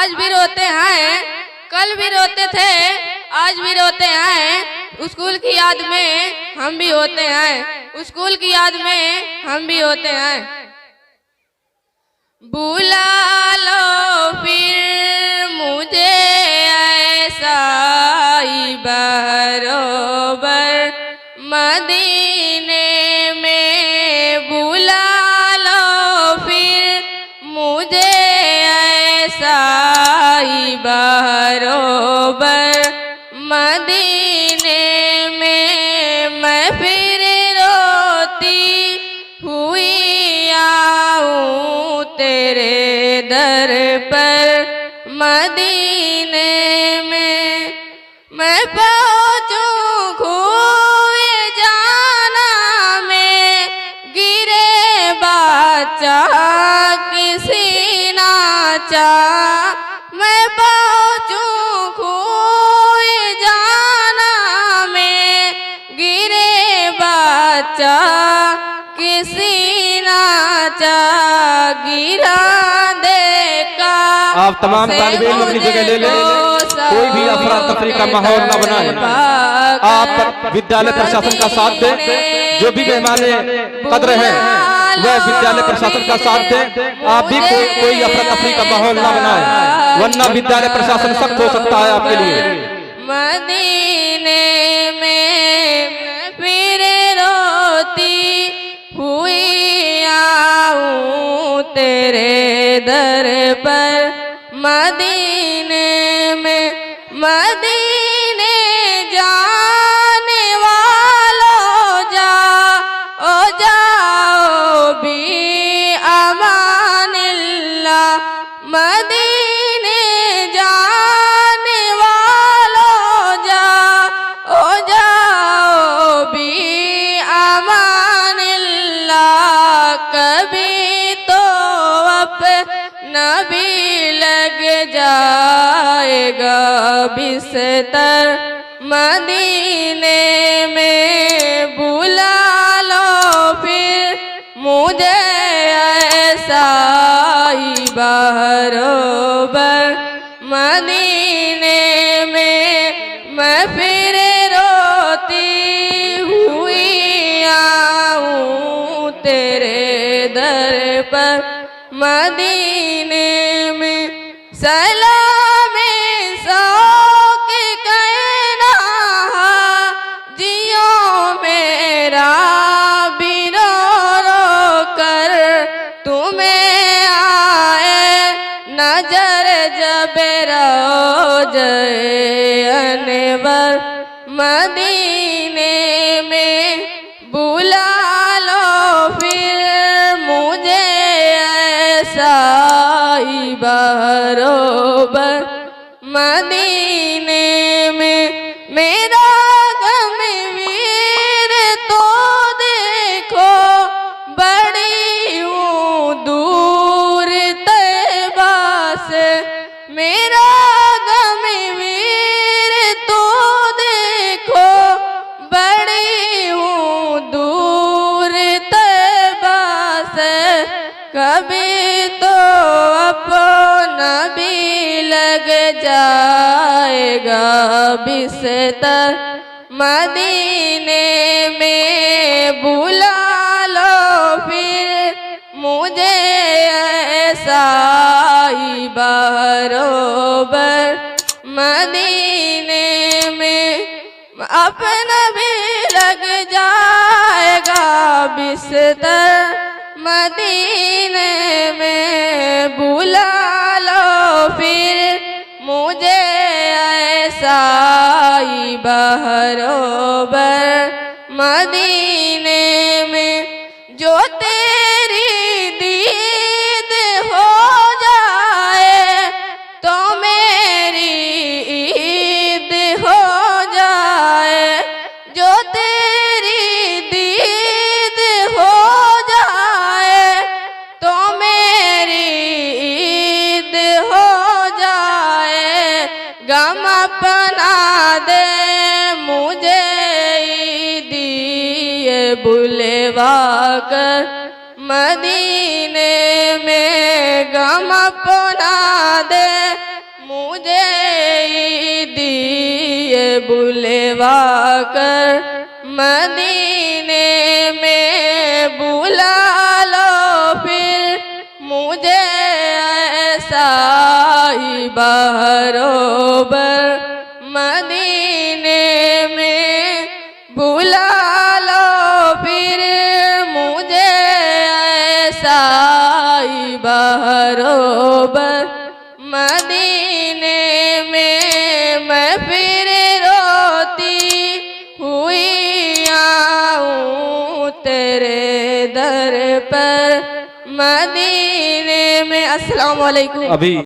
आज भी रोते हैं, कल भी रोते थे, आज भी रोते हैं। स्कूल की याद में हम भी होते हैं, स्कूल की याद में हम भी होते हैं। बुला लो फिर मुझे ऐसा ही बरोबर मदीने में, बुला लो फिर मुझे ऐसा ही बरोबर मदीने में। मैं फिर रोती हुई आऊं तेरे दर पर मदीने में। मैं पहुंचूं खोए जाना में, गिरे बच्चा किसी ना चाह। मैं पहुंचूं खोए जाना में, गिरे बच्चा किसी ना चाह। गिरा देखा आप तमाम तालिब इल्म अपनी जगह ले लें, कोई भी अफरा तफरी का माहौल न बनाए। आप विद्यालय प्रशासन का साथ दें, जो भी मेहमान कद्र हैं वह विद्यालय प्रशासन का साथ दें। आप भी कोई अफरा तफरी का माहौल न बनाए, वरना विद्यालय प्रशासन सख्त हो सकता है आपके लिए। मदीने में फिर रोती हुई आऊं तेरे दर पर मदीने में। मदीने जाने वालों जाओ भी अमानिल्लाह। मदीने जाने वालों जाओ भी अमानिल्लाह। कभी तो अपना भी लग जाएगा बिस्तर मदीने में। बुला लो फिर मुझे ऐसा ही बरोबर मदीने में। मैं फिर रोती हुई आऊं तेरे दर पर मदीने में। सलामे शौक़ कहना जियो मेरा भी रो रो कर। तुम्हें आए नजर जब रोज़े अनवर मदीने में। बुला लो फिर मुझे ऐसा ही बरोबर मदीने में। मेरा गम वीर तो देखो बड़ी हूँ दूर तैबा से। मेरा गम वीर तो देखो बड़ी हूँ दूर तैबा से। कभी तो अपना भी लग जाएगा बिस्तर मदीने में। बुला लो फिर मुझे ऐसा ही बरोबर मदीने में। अपना भी लग जाएगा बिस्तर मदीने में। बुला लो फिर मुझे ऐसा ही बरोबर मदीने में। जो तेरी दीद हो जाए तो मेरी ईद हो जाए। जो तेरी दीद हो जाए तो मेरी ईद हो जाए। गम अपना दे मुझे दिए बुलवा कर मदीने में। गम अपना दे मुझे दिए बुलवा कर मदीने में बुला लो फिर मुझे ऐसा ही बरोबर मदीने में बुला लो फिर मुझे ऐसा ही बरोबर मदीने में मैं फिर रोती हुई आऊं तेरे दर पर मदीने में। अस्सलाम वालेकुम। अभी